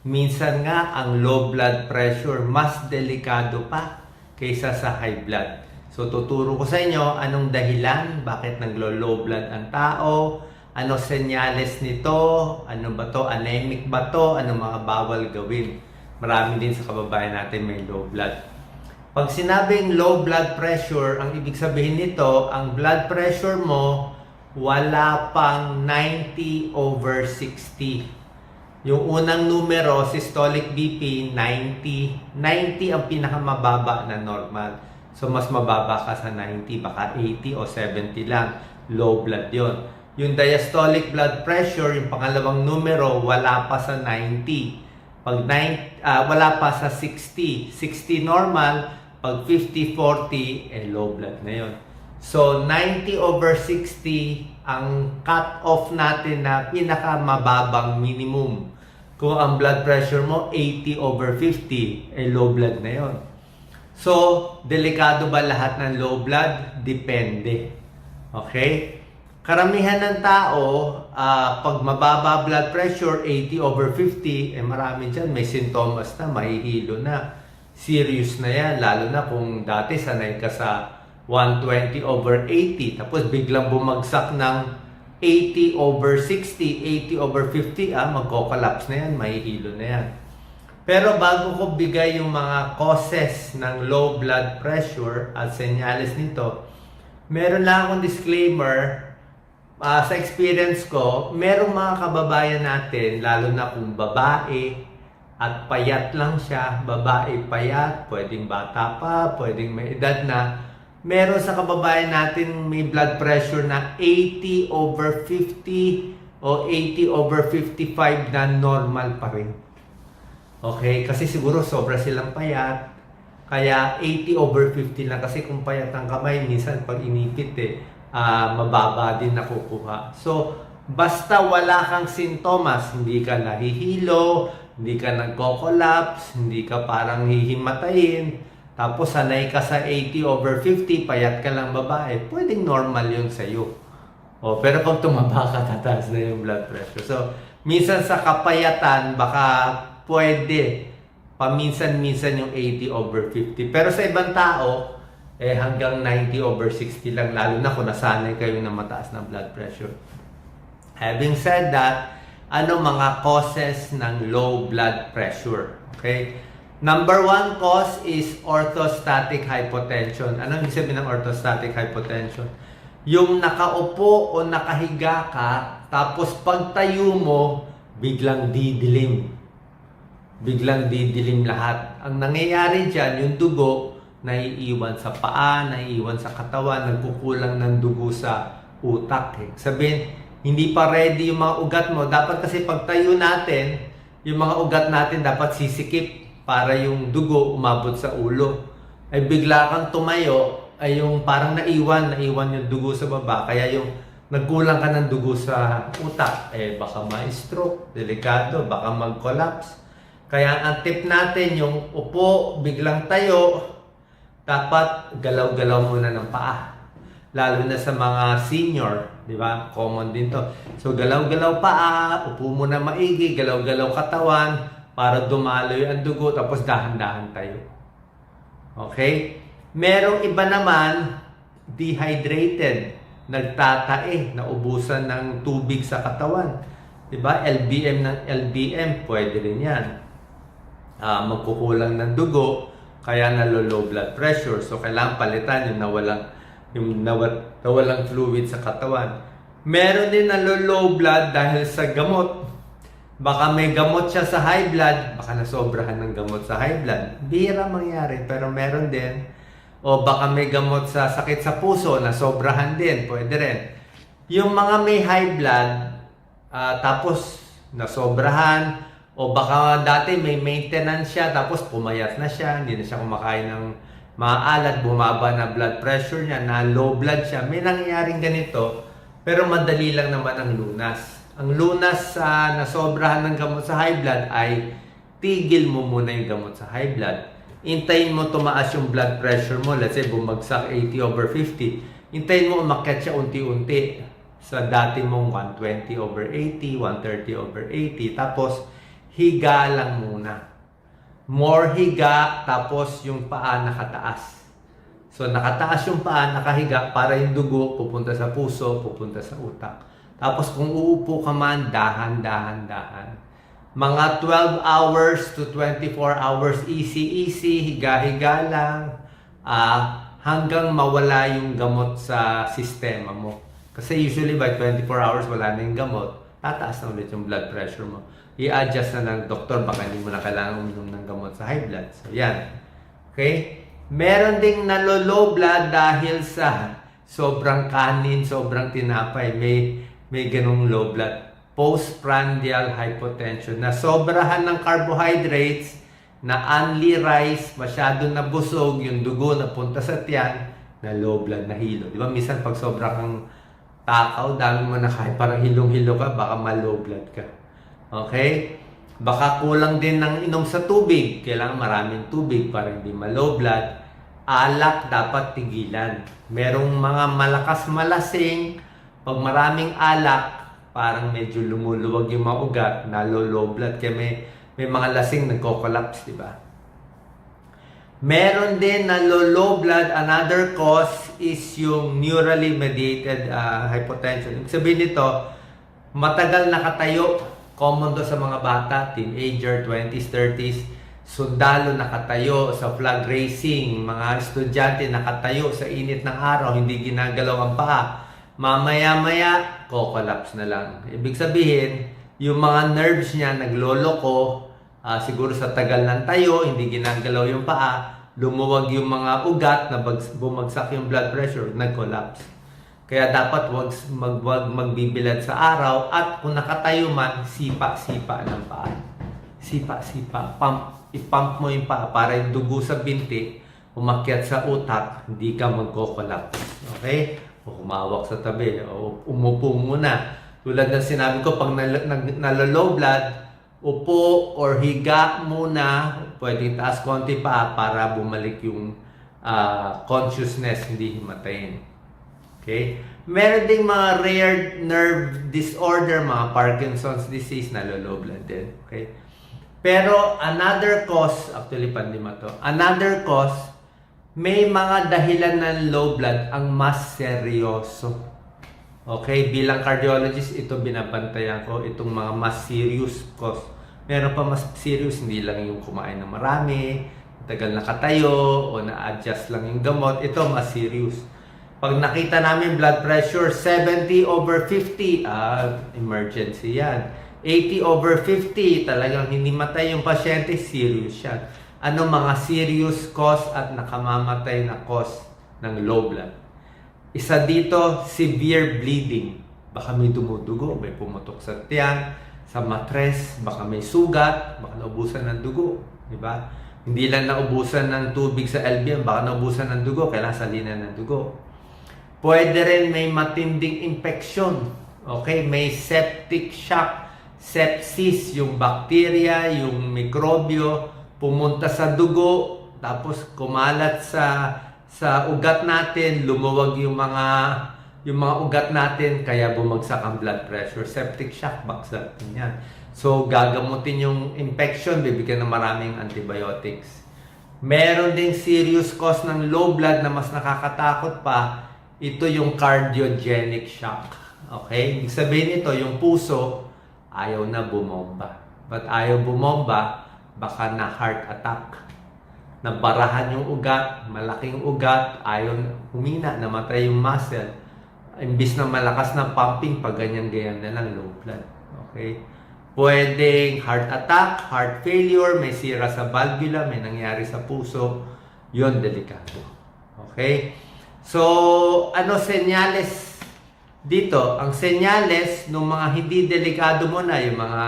Minsan nga, ang low blood pressure mas delikado pa kaysa sa high blood. So, tuturo ko sa inyo anong dahilan, bakit naglo-low blood ang tao, ano senyales nito, ano ba to, anemic ba to, ano mga bawal gawin. Marami din sa kababayan natin may low blood. Pag sinabing low blood pressure, ang ibig sabihin nito, ang blood pressure mo wala pang 90/60. Yung unang numero, systolic BP, 90. 90 ang pinakamababa na normal. So, mas mababa ka sa 90, baka 80 o 70 lang. Low blood yon. Yung diastolic blood pressure, yung pangalawang numero, wala pa sa 90. Pag wala pa sa 60. 60 normal, pag 50/40, low blood na yon. So, 90/60 ang cut-off natin na pinakamababang minimum. Kung ang blood pressure mo 80/50, low blood na yon. So, delikado ba lahat ng low blood? Depende. Okay? Karamihan ng tao, pag mababa blood pressure, 80/50, marami dyan, may sintomas na, mahihilo na. Serious na yan, lalo na kung dati sanay ka sa 120/80, tapos biglang bumagsak ng 80/60, 80/50, magko-collapse na yan, mahihilo na yan. Pero bago ko bigay yung mga causes ng low blood pressure at senyales nito, meron lang akong disclaimer. Sa experience ko, merong mga kababayan natin, lalo na kung babae at payat lang siya, babae payat, pwedeng bata pa, pwedeng may edad na, meron sa kababayan natin may blood pressure na 80/50 o 80/55 na normal pa rin. Okay? Kasi siguro sobra silang payat. Kaya 80/50 lang. Kasi kung payat ang kamay, minsan pag inipit mababa din nakukuha. So, basta wala kang sintomas, hindi ka nahihilo, hindi ka nagko-collapse, hindi ka parang hihimatayin, tapos sanay ka sa 80/50, payat ka lang babae, pwedeng normal yun sa'yo. Pero pag tumaba ka, tataas na yung blood pressure. So, minsan sa kapayatan, baka pwede paminsan-minsan yung 80/50. Pero sa ibang tao, hanggang 90/60 lang, lalo na kung nasanay kayo na mataas na blood pressure. Having said that, ano mga causes ng low blood pressure? Okay? Number one cause is orthostatic hypotension. Ano ibig sabihin ng orthostatic hypotension? Yung nakaupo o nakahiga ka, tapos pagtayo mo, biglang didilim. Biglang didilim lahat. Ang nangyayari dyan, yung dugo, naiiwan sa paa, naiiwan sa katawan, nagkukulang ng dugo sa utak. Sabihin, hindi pa ready yung mga ugat mo. Dapat kasi pagtayo natin, yung mga ugat natin dapat sisikip para yung dugo umabot sa ulo. Ay bigla kang tumayo, ay yung parang naiwan yung dugo sa baba. Kaya yung nagkulang ka ng dugo sa utak, baka ma-stroke, delikado, baka mag-collapse. Kaya ang tip natin, yung upo, biglang tayo, dapat galaw-galaw muna ng paa. Lalo na sa mga senior, di ba? Common din to. So, galaw-galaw paa, upo muna maigi, galaw-galaw katawan, para dumaloy ang dugo, tapos dahan-dahan tayo. Okay? Merong iba naman, dehydrated, nagtatae, naubusan ng tubig sa katawan. Di ba? LBM ng LBM, pwede rin yan. Magkukulang ng dugo, kaya nalo-low blood pressure. So, kailangan palitan yung nawalang fluid sa katawan. Meron din nalo-low blood dahil sa gamot. Baka may gamot siya sa high blood, baka nasobrahan ng gamot sa high blood. Bihira mangyari, pero meron din. O baka may gamot sa sakit sa puso, nasobrahan din, pwede rin. Yung mga may high blood, tapos nasobrahan, o baka dati may maintenance siya, tapos pumayat na siya, hindi na siya kumakain ng maalat, bumaba na blood pressure niya, na low blood siya. May nangyayaring ganito, pero madali lang naman ang lunas. Ang lunas sa nasobrahan ng gamot sa high blood ay tigil mo muna yung gamot sa high blood. Hintayin mo tumaas yung blood pressure mo, let's say bumagsak 80/50. Hintayin mo umakyat siya unti-unti sa dati mong 120/80, 130/80. Tapos, higa lang muna. More higa, tapos yung paa nakataas. So nakataas yung paa, nakahiga, para yung dugo pupunta sa puso, pupunta sa utak. Tapos kung uupo ka man, dahan-dahan. Mga 12 hours to 24 hours, easy, higa-higa lang, hanggang mawala yung gamot sa sistema mo. Kasi usually by 24 hours, wala na yung gamot, tataas na ulit yung blood pressure mo. I-adjust na ng doktor, baka hindi mo na kailangan uminom ng gamot sa high blood. So yan. Okay? Meron ding nalo-low blood dahil sa sobrang kanin, sobrang tinapay. May ganung low blood. Postprandial hypotension. Na sobrahan ng carbohydrates, na only rice, masyado nabusog, yung dugo na punta sa tiyan, na low blood, na hilo. Di ba? Minsan pag sobrang kang takaw, dami mo na kahit parang hilong-hilo ka, baka ma-low blood ka. Okay? Baka kulang din ng inom sa tubig. Kailangan maraming tubig para hindi ma-low blood. Alak dapat tigilan. Merong mga malakas malasing, pag maraming alak, parang medyo lumuluwag yung mga ugat, na low blood. Kaya may mga lasing nagko-collapse, di ba? Meron din na low blood, another cause is yung neurally mediated hypotension. Ibig sabihin nito, matagal nakatayo, common to sa mga bata, teenager, 20s, 30s, sundalo nakatayo sa flag racing, mga estudyante nakatayo sa init ng araw, hindi ginagalaw ang paa. Mamaya-maya, ko-collapse na lang. Ibig sabihin, yung mga nerves niya nagloloko, siguro sa tagal ng tayo, hindi ginagalaw yung paa, lumuwag yung mga ugat, na bumagsak yung blood pressure, nag-collapse. Kaya dapat wag magbibilad sa araw, at kung nakatayo man, sipa-sipa ng paa. Sipa-sipa. I-pump mo yung paa para yung dugo sa binti, umakyat sa utak, hindi ka magko-collapse. Okay? O humawak sa tabi, o umupo muna. Tulad ng sinabi ko, pag nalo-low blood, upo or higa muna, pwedeng taas konti pa para bumalik yung consciousness, hindi himatayin. Okay? Meron ding mga rare nerve disorder, mga Parkinson's disease, na low blood din. Okay? Pero another cause, actually pandima to, another cause, may mga dahilan ng low blood ang mas seryoso. Okay? Bilang cardiologist, ito binabantayan ko, itong mga mas serious cause. Meron pa mas serious, hindi lang yung kumain ng marami, tagal nakatayo, o na-adjust lang yung gamot. Ito mas serious. Pag nakita namin blood pressure 70/50, emergency yan. 80/50, talagang hindi matay yung pasyente, serious yan. Ano mga serious cause at nakamamatay na cause ng low blood? Isa dito, severe bleeding. Baka may dumudugo, may pumutok sa tiyan, sa matres, baka may sugat, baka naubusan ng dugo. Diba? Hindi lang naubusan ng tubig sa LBM, baka naubusan ng dugo, kailangan salinan ng dugo. Pwede rin may matinding infection. Okay? May septic shock, sepsis, yung bacteria, yung mikrobyo, pumunta sa dugo, tapos kumalat sa ugat natin, lumuwag yung mga ugat natin, kaya bumagsak ang blood pressure. Septic shock, baksak yan. So, gagamutin yung infection, bibigyan ng maraming antibiotics. Meron ding serious cause ng low blood na mas nakakatakot pa. Ito yung cardiogenic shock. Okay? Ibig sabihin nito, yung puso, ayaw na bumomba. But ayaw bumomba, baka na heart attack. Nabarahan yung ugat, malaking ugat, ayaw humina, namatay yung muscle. Imbis na malakas na pumping, pag ganyan-ganyan na lang, low blood. Okay? Pwedeng heart attack, heart failure, may sira sa valvula, may nangyari sa puso. Yun, delikado. Okay? So, ano senyales dito? Ang senyales ng mga hindi delikado mo na, yung mga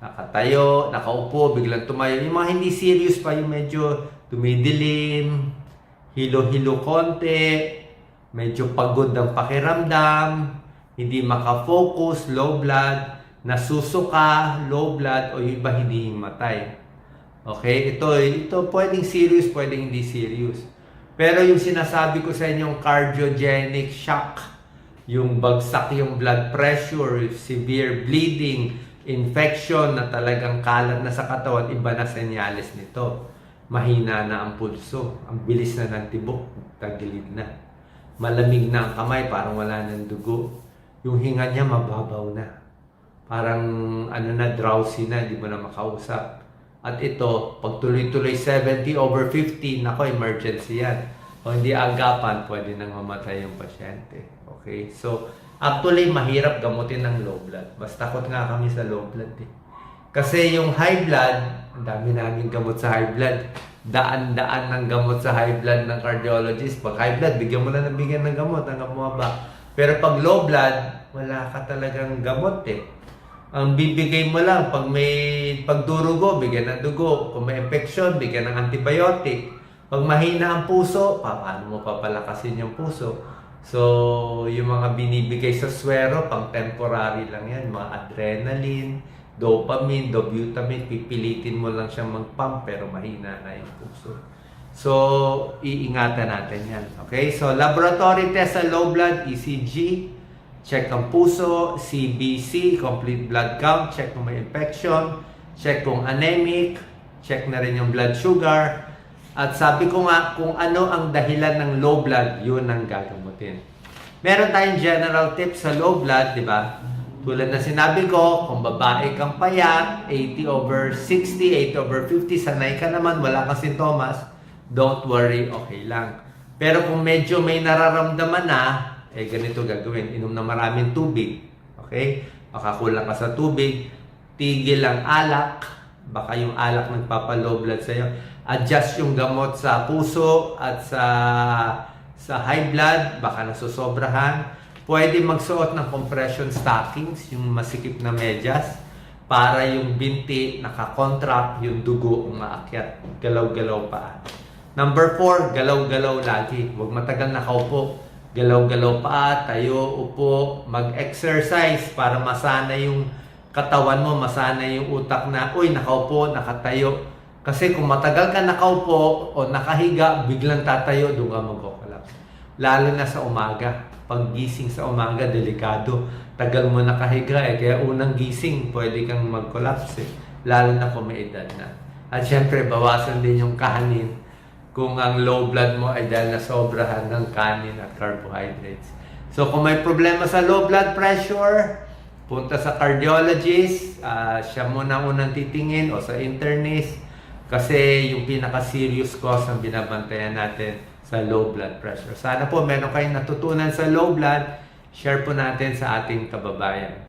nakatayo, nakaupo, biglang tumayo, yung mga hindi serious pa, yung medyo tumidilim, hilo-hilo konti, medyo pagod ang pakiramdam, hindi makafocus, low blood, nasusuka, low blood, o yung iba hindi himatay. Okay? Ito pwedeng serious, pwedeng hindi serious. Pero yung sinasabi ko sa inyong cardiogenic shock, yung bagsak yung blood pressure, severe bleeding, infection na talagang kalat na sa katawan, iba na senyales nito. Mahina na ang pulso, ang bilis na ng tibok, tagilid na. Malamig na ang kamay, parang wala ng dugo. Yung hinga niya mababaw na. Parang drowsy na, di mo na makausap. At ito, pag tuloy-tuloy 70/50, nako, emergency yan. O hindi agapan, pwede nang mamatay yung pasyente. Okay? So, actually, mahirap gamutin ng low blood. Mas takot nga kami sa low blood eh. Kasi yung high blood, ang dami namin gamot sa high blood. Daan-daan ng gamot sa high blood ng cardiologist. Pag high blood, bigyan mo na ng bigyan ng gamot hanggang bumaba. Pero pag low blood, wala ka talagang gamot eh. Ang bibigay mo lang, pag may pagdurugo, bigyan ng dugo. Kung may infection, bigyan ng antibiotic. Pag mahina ang puso, paano mo papalakasin yung puso? So, yung mga binibigay sa swero, pang temporary lang yan. Mga adrenaline, dopamine, dobutamine, pipilitin mo lang siyang mag-pump pero mahina na yung puso. So, iingatan natin yan. Okay? So, laboratory test sa low blood, ECG, check ang puso, CBC, complete blood count, check kung may infection, check kung anemic, check na rin yung blood sugar. At sabi ko nga, kung ano ang dahilan ng low blood, yun ang gagamutin. Meron tayong general tips sa low blood, di ba? Tulad na sinabi ko, kung babae kang payat, 80/60, 8/50, sanay ka naman, wala kang sintomas, don't worry, okay lang. Pero kung medyo may nararamdaman na, ganito gagawin, inom na maraming tubig. Okay? Baka kulang ka sa tubig, tigil ang alak, baka yung alak nagpapa-low blood sa'yo. Adjust yung gamot sa puso at sa high blood, baka nasusobrahan. Pwede magsuot ng compression stockings, yung masikip na medyas, para yung binti nakakontract, yung dugo umaakyat, galaw-galaw pa. Number 4, galaw-galaw lagi. Huwag matagal nakaupo. Galaw-galaw pa, tayo, upo, mag-exercise para masana yung katawan mo, masana yung utak na, uy, nakaupo, nakatayo. Kasi kung matagal ka nakaupo o nakahiga, biglang tatayo, doon ka mag-collapse. Lalo na sa umaga. Pag gising sa umaga, delikado. Tagal mo nakahiga kaya unang gising, pwede kang mag-collapse Lalo na kung may edad na. At syempre, bawasan din yung kanin kung ang low blood mo ay dahil nasobrahan ng kanin at carbohydrates. So kung may problema sa low blood pressure, punta sa cardiologist, siya muna unang titingin o sa internist kasi yung pinaka-serious cause ang binabantayan natin sa low blood pressure. Sana po meron kayong natutunan sa low blood, share po natin sa ating kababayan.